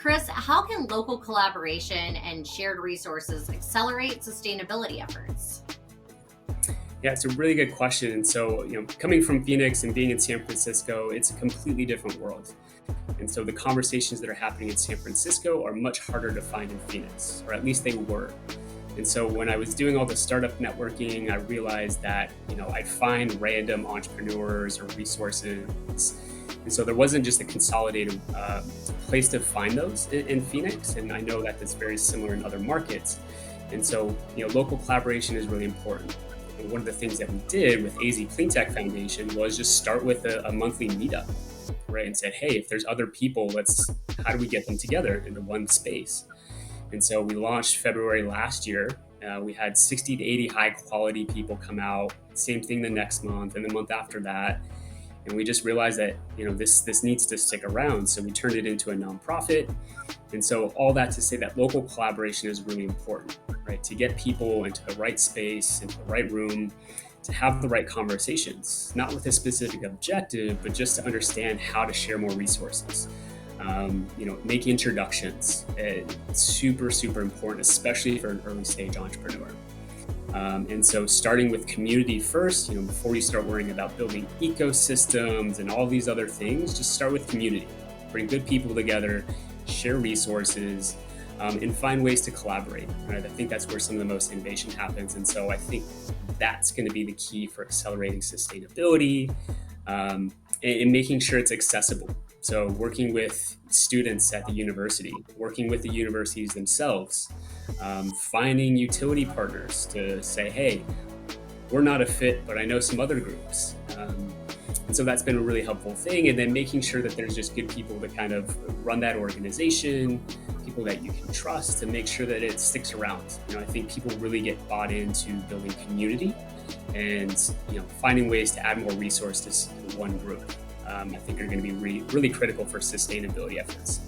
Kris, how can local collaboration and shared resources accelerate sustainability efforts? Yeah, it's a really good question. And so, coming from Phoenix and being in San Francisco, it's a completely different world. And so the conversations that are happening in San Francisco are much harder to find in Phoenix, or at least they were. And so when I was doing all the startup networking, I realized that, I'd find random entrepreneurs or resources. And so there wasn't just a consolidated place to find those in Phoenix. And I know that that's very similar in other markets. And so, local collaboration is really important. And one of the things that we did with AZ Cleantech Foundation was just start with a monthly meetup, right? And said, hey, if there's other people, how do we get them together into one space? And so we launched February last year. We had 60 to 80 high quality people come out. Same thing the next month and the month after that. And we just realized that this needs to stick around. So we turned it into a nonprofit. And so all that to say that local collaboration is really important, right? To get people into the right space, into the right room, to have the right conversations, not with a specific objective, but just to understand how to share more resources. Make introductions. It's super, super important, especially for an early stage entrepreneur. And so starting with community first, before you start worrying about building ecosystems and all these other things, just start with community. Bring good people together, share resources, and find ways to collaborate. Right? I think that's where some of the most innovation happens. And so I think that's going to be the key for accelerating sustainability and making sure it's accessible. So working with students at the university, working with the universities themselves, finding utility partners to say, hey, we're not a fit, but I know some other groups. And so that's been a really helpful thing. And then making sure that there's just good people to kind of run that organization, people that you can trust to make sure that it sticks around. I think people really get bought into building community and, finding ways to add more resources to one group. I think are going to be really critical for sustainability efforts.